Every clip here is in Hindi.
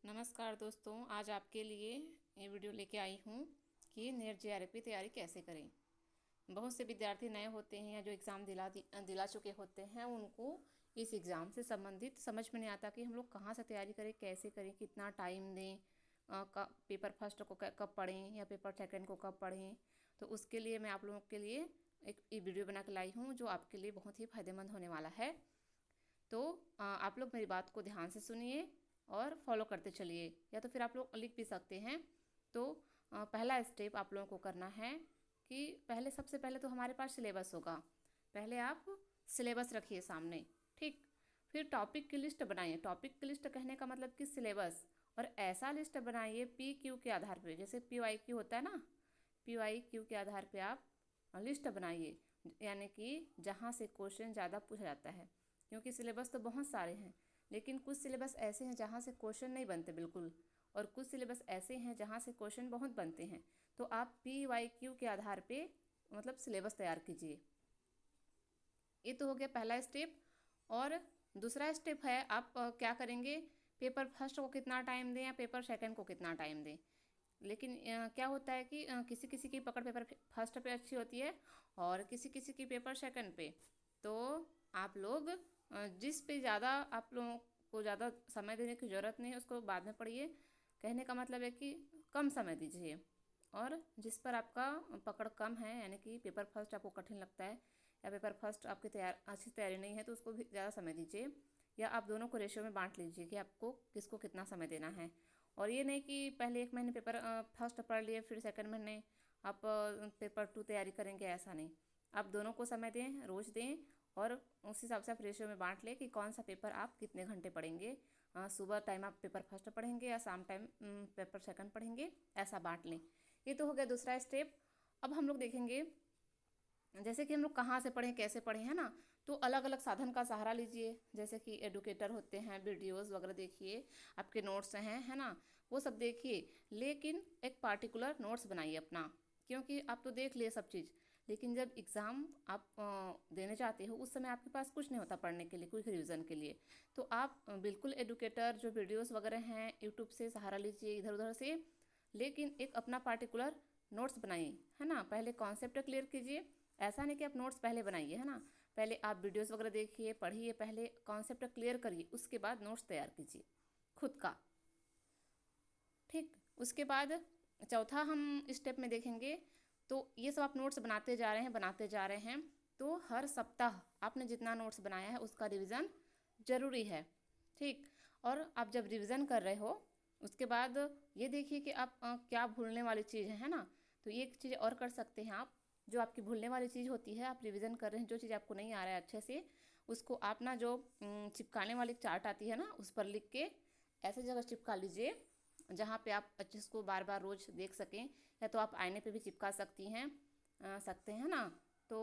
नमस्कार दोस्तों, आज आपके लिए ये वीडियो लेके आई हूँ कि नेट जेआरएफ की तैयारी कैसे करें। बहुत से विद्यार्थी नए होते हैं या जो एग्ज़ाम दिला चुके होते हैं, उनको इस एग्ज़ाम से संबंधित समझ में नहीं आता कि हम लोग कहाँ से तैयारी करें, कैसे करें, कितना टाइम दें, पेपर फर्स्ट को कब पढ़ें या पेपर सेकंड को कब पढ़ें। तो उसके लिए मैं आप लोगों के लिए एक वीडियो बना के लाई हूँ जो आपके लिए बहुत ही फ़ायदेमंद होने वाला है। तो आप लोग मेरी बात को ध्यान से सुनिए और फॉलो करते चलिए, या तो फिर आप लोग लिख भी सकते हैं। तो पहला स्टेप आप लोगों को करना है कि सबसे पहले तो हमारे पास सिलेबस होगा। पहले आप सिलेबस रखिए सामने, ठीक। फिर टॉपिक की लिस्ट बनाइए। टॉपिक की लिस्ट कहने का मतलब कि सिलेबस, और ऐसा लिस्ट बनाइए पी क्यू के आधार पे, जैसे पी वाई क्यू होता है ना, पी वाई क्यू के आधार पे आप लिस्ट बनाइए, यानी कि जहाँ से क्वेश्चन ज़्यादा पूछा जाता है। क्योंकि सिलेबस तो बहुत सारे हैं, लेकिन कुछ सिलेबस ऐसे हैं जहाँ से क्वेश्चन नहीं बनते बिल्कुल, और कुछ सिलेबस ऐसे हैं जहाँ से क्वेश्चन बहुत बनते हैं। तो आप पी वाई क्यू के आधार पे मतलब सिलेबस तैयार कीजिए। ये तो हो गया पहला स्टेप। और दूसरा स्टेप है आप क्या करेंगे, पेपर फर्स्ट को कितना टाइम दें या पेपर सेकंड को कितना टाइम दें। लेकिन क्या होता है कि किसी किसी की पकड़ पेपर फर्स्ट पे अच्छी होती है और किसी किसी की पेपर सेकंड पे। तो आप लोग जिस पे ज़्यादा आप लोगों को ज़्यादा समय देने की ज़रूरत नहीं है उसको बाद में पढ़िए। कहने का मतलब है कि कम समय दीजिए, और जिस पर आपका पकड़ कम है, यानी कि पेपर फर्स्ट आपको कठिन लगता है या पेपर फर्स्ट आपकी अच्छी तैयारी नहीं है, तो उसको भी ज़्यादा समय दीजिए। या आप दोनों को रेशियो में बांट लीजिए कि आपको किसको कितना समय देना है। और ये नहीं कि पहले एक महीने पेपर फर्स्ट पढ़ लिए फिर सेकंड महीने आप पेपर टू तैयारी करेंगे, ऐसा नहीं। आप दोनों को समय दें, रोज़ दें, और उस हिसाब से आप रेशियो में बांट लें कि कौन सा पेपर आप कितने घंटे पढ़ेंगे। सुबह टाइम आप पेपर फर्स्ट पढ़ेंगे या शाम टाइम पेपर सेकंड पढ़ेंगे, ऐसा बांट लें। ये तो हो गया दूसरा स्टेप। अब हम लोग देखेंगे जैसे कि हम लोग कहाँ से पढ़ें, कैसे पढ़ें, है ना। तो अलग अलग साधन का सहारा लीजिए, जैसे कि एडुकेटर होते हैं, वीडियोस वगैरह देखिए, आपके नोट्स हैं, है ना, वो सब देखिए। लेकिन एक पार्टिकुलर नोट्स बनाइए अपना, क्योंकि आप तो देख लिए सब चीज़, लेकिन जब एग्ज़ाम आप देने जाते हो उस समय आपके पास कुछ नहीं होता पढ़ने के लिए, कोई रिवीजन के लिए। तो आप बिल्कुल एडुकेटर जो वीडियोस वगैरह हैं यूट्यूब से सहारा लीजिए इधर उधर से, लेकिन एक अपना पार्टिकुलर नोट्स बनाइए, है ना। पहले कॉन्सेप्ट क्लियर कीजिए। ऐसा नहीं कि आप नोट्स पहले बनाइए, है ना। पहले आप वीडियोस वगैरह देखिए, पढ़िए, पहले कॉन्सेप्ट क्लियर करिए, उसके बाद नोट्स तैयार कीजिए खुद का, ठीक। उसके बाद चौथा हम स्टेप में देखेंगे। तो ये सब आप नोट्स बनाते जा रहे हैं, बनाते जा रहे हैं। तो हर सप्ताह आपने जितना नोट्स बनाया है उसका रिवीजन ज़रूरी है, ठीक। और आप जब रिवीजन कर रहे हो उसके बाद ये देखिए कि आप क्या भूलने वाली चीज़ है ना। तो ये एक चीज़ और कर सकते हैं आप, जो आपकी भूलने वाली चीज़ होती है, आप रिवीजन कर रहे हैं, जो चीज़ आपको नहीं आ रहा है अच्छे से, उसको आप ना जो चिपकाने वाली चार्ट आती है ना, उस पर लिख के ऐसे जगह चिपका लीजिए जहाँ पे आप अच्छे से बार बार रोज़ देख सकें। या तो आप आईने पे भी चिपका सकते हैं ना। तो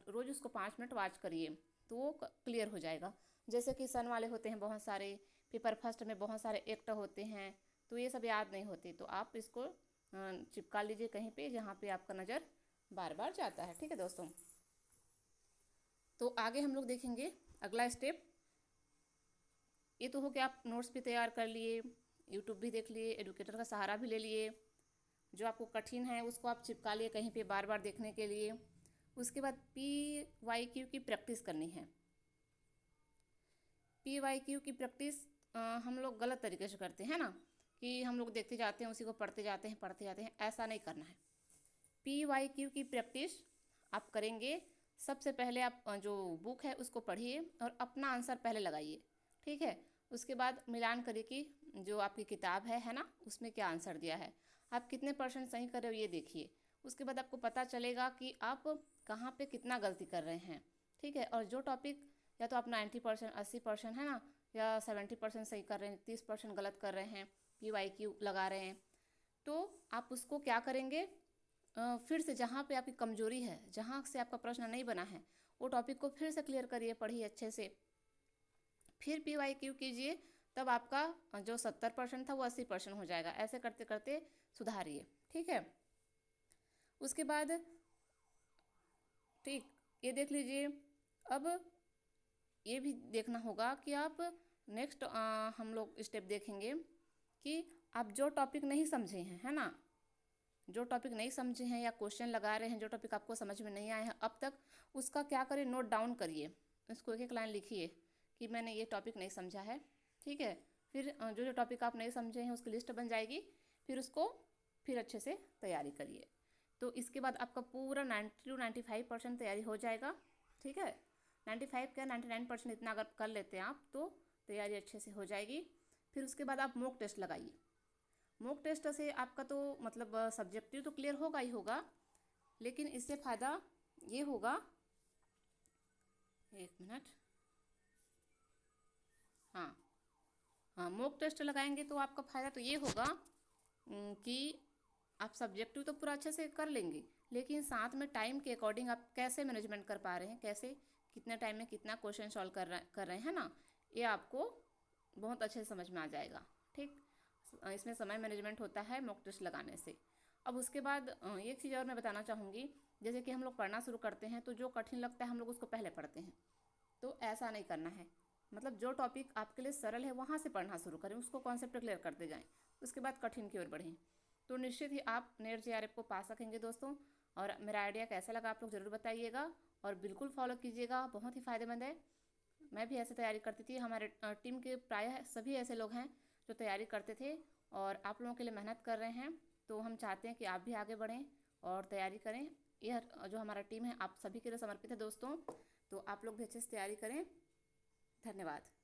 रोज़ उसको 5 मिनट वॉच करिए, तो वो क्लियर हो जाएगा। जैसे कि सन वाले होते हैं बहुत सारे, पेपर फर्स्ट में बहुत सारे एक्ट होते हैं, तो ये सब याद नहीं होते, तो आप इसको चिपका लीजिए कहीं पे जहाँ पे आपका नज़र बार बार जाता है, ठीक है दोस्तों। तो आगे हम लोग देखेंगे अगला स्टेप। ये तो हो गया, आप नोट्स भी तैयार कर लिए, यूट्यूब भी देख लिए, एडुकेटर का सहारा भी ले लिए, जो आपको कठिन है उसको आप चिपका लिए कहीं पे बार बार देखने के लिए। उसके बाद पी वाई क्यू की प्रैक्टिस करनी है। पी वाई क्यू की प्रैक्टिस हम लोग गलत तरीके से करते हैं ना, कि हम लोग देखते जाते हैं, उसी को पढ़ते जाते हैं, ऐसा नहीं करना है। पी वाई क्यू की प्रैक्टिस आप करेंगे। सबसे पहले आप जो बुक है उसको पढ़िए और अपना आंसर पहले लगाइए, ठीक है। उसके बाद मिलान करिए कि जो आपकी किताब है ना, उसमें क्या आंसर दिया है, आप कितने परसेंट सही कर रहे हो ये देखिए। उसके बाद आपको पता चलेगा कि आप कहाँ पे कितना गलती कर रहे हैं, ठीक है। और जो टॉपिक या तो आप 90% 80% है ना, या 70% सही कर रहे हैं, 30% गलत कर रहे हैं, पी वाई क्यू लगा रहे हैं, तो आप उसको क्या करेंगे, फिर से जहाँ पे आपकी कमजोरी है, जहाँ से आपका प्रश्न नहीं बना है, वो टॉपिक को फिर से क्लियर करिए, पढ़िए अच्छे से, फिर पी वाई क्यू कीजिए। तब आपका जो 70% था वो 80% हो जाएगा। ऐसे करते करते सुधारिए, ठीक है। उसके बाद ठीक, ये देख लीजिए। अब ये भी देखना होगा कि आप नेक्स्ट हम लोग स्टेप देखेंगे कि आप जो टॉपिक नहीं समझे हैं, है ना, जो टॉपिक नहीं समझे हैं या क्वेश्चन लगा रहे हैं, जो टॉपिक आपको समझ में नहीं आए हैं अब तक, उसका क्या करें, नोट डाउन करिए, उसको एक एक लाइन लिखिए कि मैंने ये टॉपिक नहीं समझा है। ठीक है, फिर जो जो टॉपिक आप नहीं समझे हैं उसकी लिस्ट बन जाएगी, फिर उसको फिर अच्छे से तैयारी करिए। तो इसके बाद आपका पूरा 90 to 95% तैयारी हो जाएगा। ठीक है, 95 क्या 99% इतना अगर कर लेते हैं आप तो तैयारी अच्छे से हो जाएगी। फिर उसके बाद आप मॉक टेस्ट लगाइए। मॉक टेस्ट से आपका तो मतलब सब्जेक्टिव तो क्लियर होगा ही होगा, लेकिन इससे फ़ायदा ये होगा, एक मिनट, हाँ हाँ, मॉक टेस्ट लगाएंगे तो आपका फ़ायदा तो ये होगा कि आप सब्जेक्टिव तो पूरा अच्छे से कर लेंगे, लेकिन साथ में टाइम के अकॉर्डिंग आप कैसे मैनेजमेंट कर पा रहे हैं, कैसे कितने टाइम में कितना क्वेश्चन सॉल्व कर रहे हैं ना, ये आपको बहुत अच्छे से समझ में आ जाएगा। ठीक, इसमें समय मैनेजमेंट होता है मॉक टेस्ट लगाने से। अब उसके बाद एक चीज़ और मैं बताना चाहूँगी, जैसे कि हम लोग पढ़ना शुरू करते हैं तो जो कठिन लगता है हम लोग उसको पहले पढ़ते हैं, तो ऐसा नहीं करना है। मतलब जो टॉपिक आपके लिए सरल है वहाँ से पढ़ना शुरू करें, उसको कॉन्सेप्ट क्लियर करते जाएं, उसके बाद कठिन की ओर बढ़ें, तो निश्चित ही आप नेट जेआरएफ को पा सकेंगे दोस्तों। और मेरा आइडिया कैसा लगा आप लोग ज़रूर बताइएगा और बिल्कुल फॉलो कीजिएगा, बहुत ही फ़ायदेमंद है। मैं भी ऐसे तैयारी करती थी, हमारे टीम के प्रायः सभी ऐसे लोग हैं जो तैयारी करते थे और आप लोगों के लिए मेहनत कर रहे हैं, तो हम चाहते हैं कि आप भी आगे बढ़ें और तैयारी करें। यह जो हमारा टीम है आप सभी के लिए समर्पित है दोस्तों, तो आप लोग भी अच्छे से तैयारी करें। धन्यवाद।